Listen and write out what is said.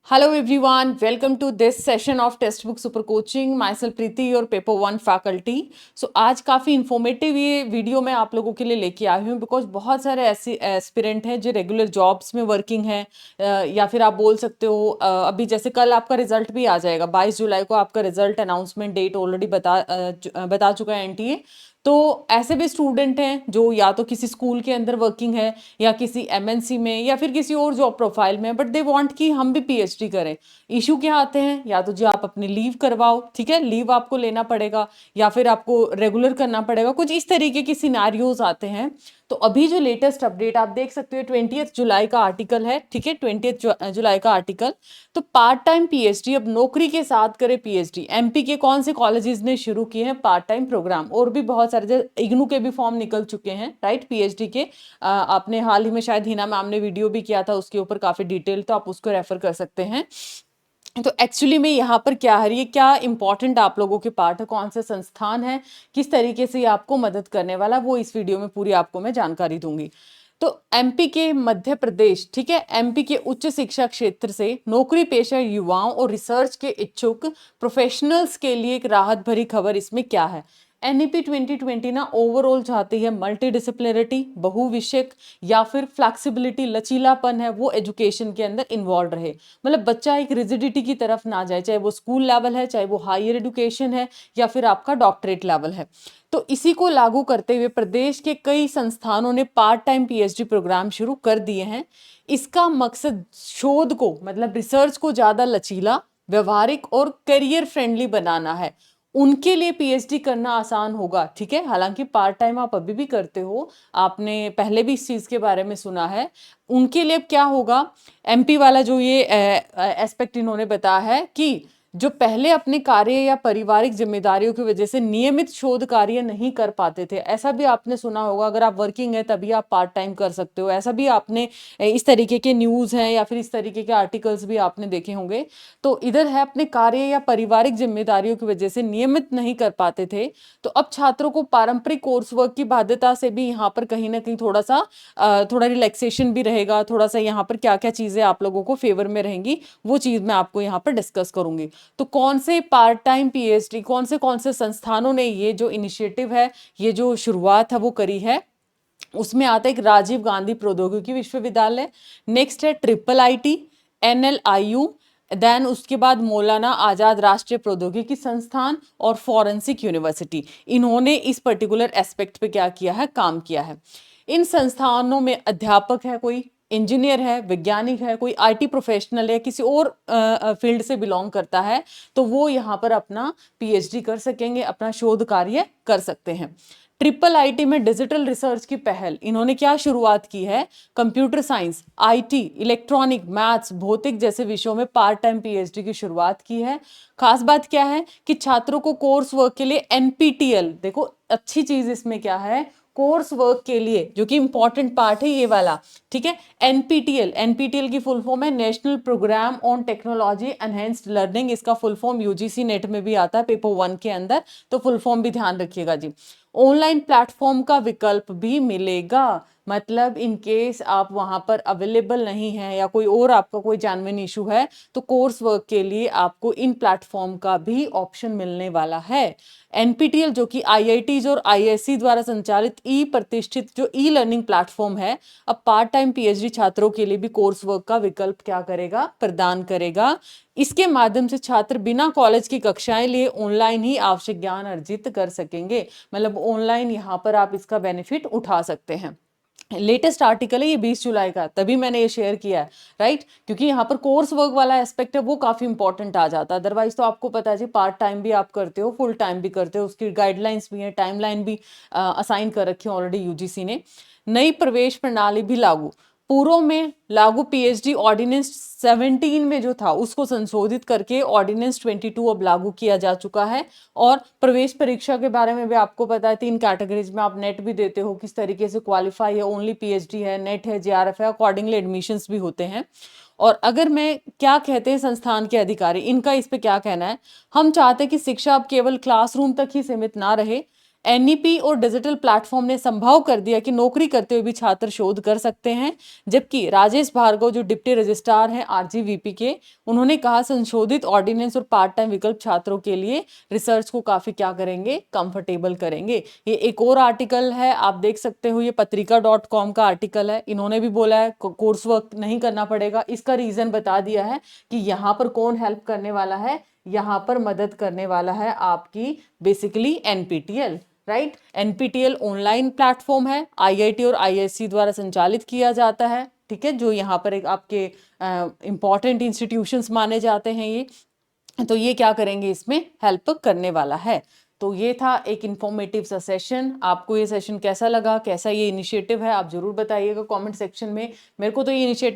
Hello everyone, welcome to this session of Textbook Super Coaching. Myself Preeti, your paper 1 faculty. So आज काफ़ी informative ये video मैं आप लोगों के लिए लेके आई हूँ बिकॉज बहुत सारे ऐसे एस्पिरेंट हैं जो रेगुलर जॉब्स में वर्किंग हैं या फिर आप बोल सकते हो अभी जैसे कल आपका रिजल्ट भी आ जाएगा 22 जुलाई को आपका रिजल्ट अनाउंसमेंट डेट ऑलरेडी बता चुका है एनटीए। तो ऐसे भी स्टूडेंट हैं जो या तो किसी स्कूल के अंदर वर्किंग है या किसी एमएनसी में या फिर किसी और जॉब प्रोफाइल में, बट दे वांट कि हम भी पीएचडी करें। इशू क्या आते हैं, या तो जी आप अपनी लीव करवाओ, ठीक है, लीव आपको लेना पड़ेगा या फिर आपको रेगुलर करना पड़ेगा, कुछ इस तरीके के सिनेरियोज आते हैं। तो अभी जो लेटेस्ट अपडेट आप देख सकते हो 20 जुलाई का आर्टिकल है, ठीक है, 20 जुलाई का आर्टिकल। तो पार्ट टाइम पीएचडी अब नौकरी के साथ करे पीएचडी, एमपी के कौन से कॉलेजेस ने शुरू किए हैं पार्ट टाइम प्रोग्राम, और भी बहुत सारे इग्नू के भी फॉर्म निकल चुके हैं, राइट, पीएचडी के। आपने हाल ही में शायद हिना मैम ने वीडियो भी किया था उसके ऊपर काफी डिटेल, तो आप उसको रेफर कर सकते हैं। तो एक्चुअली में यहाँ पर क्या है, ये क्या इंपॉर्टेंट आप लोगों के पार्ट है, कौन से संस्थान है, किस तरीके से ये आपको मदद करने वाला, वो इस वीडियो में पूरी आपको मैं जानकारी दूंगी। तो एमपी के मध्य प्रदेश, ठीक है, एमपी के उच्च शिक्षा क्षेत्र से नौकरी पेशा युवाओं और रिसर्च के इच्छुक प्रोफेशनल्स के लिए एक राहत भरी खबर इसमें क्या है। एनईपी 2020 ना ओवरऑल चाहती है मल्टी डिसिप्लिनरिटी, बहुविषयक या फिर फ्लेक्सिबिलिटी, लचीलापन है वो एजुकेशन के अंदर इन्वॉल्व रहे। मतलब बच्चा एक रिजिडिटी की तरफ ना जाए, चाहे वो स्कूल लेवल है, चाहे वो हायर एजुकेशन है या फिर आपका डॉक्टरेट लेवल है। तो इसी को लागू करते हुए प्रदेश के कई संस्थानों ने पार्ट टाइम पीएचडी प्रोग्राम शुरू कर दिए हैं। इसका मकसद शोध को, मतलब रिसर्च को ज्यादा लचीला, व्यवहारिक और करियर फ्रेंडली बनाना है। उनके लिए पीएचडी करना आसान होगा, ठीक है, हालांकि पार्ट टाइम आप अभी भी करते हो, आपने पहले भी इस चीज के बारे में सुना है। उनके लिए अब क्या होगा, एमपी वाला जो ये एस्पेक्ट इन्होंने बताया है कि जो पहले अपने कार्य या पारिवारिक जिम्मेदारियों की वजह से नियमित शोध कार्य नहीं कर पाते थे, ऐसा भी आपने सुना होगा, अगर आप वर्किंग है तभी आप पार्ट टाइम कर सकते हो, ऐसा भी आपने इस तरीके के न्यूज़ हैं या फिर इस तरीके के आर्टिकल्स भी आपने देखे होंगे। तो इधर है अपने कार्य या पारिवारिक जिम्मेदारियों की वजह से नियमित नहीं कर पाते थे, तो अब छात्रों को पारंपरिक कोर्स वर्क की बाध्यता से भी यहाँ पर कहीं ना कहीं थोड़ा रिलैक्सेशन भी रहेगा, थोड़ा सा यहाँ पर क्या क्या चीज़ें आप लोगों को फेवर में रहेंगी वो चीज़ मैं आपको यहाँ पर डिस्कस करूंगी। तो कौन से पार्ट टाइम पीएचडी, कौन से संस्थानों ने ये जो इनिशिएटिव है, ये जो शुरुआत है वो करी है, उसमें आता है एक राजीव गांधी प्रौद्योगिकी विश्वविद्यालय, नेक्स्ट है ट्रिपल आईटी, एनएलआईयू, देन उसके बाद मौलाना आजाद राष्ट्रीय प्रौद्योगिकी संस्थान और फॉरेंसिक यूनिवर्सिटी। इन्होंने इस पर्टिकुलर एस्पेक्ट पे क्या किया है, काम किया है। इन संस्थानों में अध्यापक है, कोई इंजीनियर है, वैज्ञानिक है, कोई आईटी प्रोफेशनल है, किसी और फील्ड से बिलोंग करता है, तो वो यहाँ पर अपना पीएचडी कर सकेंगे, अपना शोध कार्य कर सकते हैं। ट्रिपल आईटी में डिजिटल रिसर्च की पहल इन्होंने क्या शुरुआत की है, computer science, IT, electronic, maths, भौतिक जैसे विषयों में पार्ट टाइम पीएचडी की शुरुआत की है। खास बात क्या है कि छात्रों को कोर्स वर्क के लिए एनपीटीएल, देखो अच्छी चीज इसमें क्या है, कोर्स वर्क के लिए जो कि इंपॉर्टेंट पार्ट है ये वाला, ठीक है, एनपीटीएल की फुल फॉर्म है national programme on technology enhanced learning, इसका फुल फॉर्म यूजीसी नेट में भी आता है पेपर 1 के अंदर, तो फुल फॉर्म भी ध्यान रखिएगा जी। ऑनलाइन प्लेटफॉर्म का विकल्प भी मिलेगा, मतलब इन केस आप वहां पर अवेलेबल नहीं है या कोई और आपका कोई जेन्युइन इशू है, तो कोर्स वर्क के लिए आपको इन प्लेटफॉर्म का भी ऑप्शन मिलने वाला है। एनपीटीएल जो कि आईआईटीज और आईएससी द्वारा संचालित ई प्रतिष्ठित जो ई लर्निंग प्लेटफॉर्म है, अब पार्ट टाइम पीएचडी छात्रों के लिए भी कोर्स वर्क का विकल्प क्या करेगा, प्रदान करेगा। इसके माध्यम से छात्र बिना कॉलेज की कक्षाएं लिए ऑनलाइन ही आवश्यक ज्ञान अर्जित कर सकेंगे, मतलब ऑनलाइन यहाँ पर आप इसका बेनिफिट उठा सकते हैं। लेटेस्ट आर्टिकल है ये 20 जुलाई का, तभी मैंने ये शेयर किया है, राइट, क्योंकि यहाँ पर कोर्स वर्क वाला एस्पेक्ट है वो काफी इंपॉर्टेंट आ जाता है। अदरवाइज तो आपको पता है जी, पार्ट टाइम भी आप करते हो, फुल टाइम भी करते हो, उसकी गाइडलाइंस भी है, टाइमलाइन भी असाइन कर रखी है ऑलरेडी यूजीसी ने। नई प्रवेश प्रणाली भी लागू, पूर्व में लागू पीएचडी ऑर्डिनेंस 17 में जो था उसको संशोधित करके ऑर्डिनेंस 22 अब लागू किया जा चुका है। और प्रवेश परीक्षा के बारे में भी आपको पता है, 3 कैटेगरीज में आप नेट भी देते हो, किस तरीके से क्वालिफाई है, ओनली पीएचडी है, नेट है, जेआरएफ है, अकॉर्डिंगली एडमिशंस भी होते हैं। और अगर मैं क्या कहते हैं संस्थान के अधिकारी, इनका इस पे क्या कहना है, हम चाहते हैं कि शिक्षा अब केवल क्लासरूम तक ही सीमित ना रहे, एनईपी और डिजिटल प्लेटफॉर्म ने संभव कर दिया कि नौकरी करते हुए भी छात्र शोध कर सकते हैं। जबकि राजेश भार्गव जो डिप्टी रजिस्ट्रार हैं आरजीवीपी के, उन्होंने कहा संशोधित ऑर्डिनेंस और पार्ट टाइम विकल्प छात्रों के लिए रिसर्च को काफी क्या करेंगे, कंफर्टेबल करेंगे। ये एक और आर्टिकल है, आप देख सकते हो, ये पत्रिका.com का आर्टिकल है। इन्होंने भी बोला है कोर्स वर्क नहीं करना पड़ेगा। इसका रीजन बता दिया है कि यहाँ पर कौन हेल्प करने वाला है, यहाँ पर मदद करने वाला है आपकी basically NPTEL, right. NPTEL online platform है, आईआईटी और आईआईएससी द्वारा संचालित किया जाता है, ठीक है, जो यहाँ पर एक आपके इंपॉर्टेंट इंस्टीट्यूशंस माने जाते हैं ये। तो ये क्या करेंगे, इसमें हेल्प करने वाला है। तो ये था एक इंफॉर्मेटिव सा सेशन। आपको ये सेशन कैसा लगा, कैसा ये इनिशिएटिव है, आप जरूर बताइएगा कमेंट सेक्शन में। मेरे को तो ये इनिशिएटिव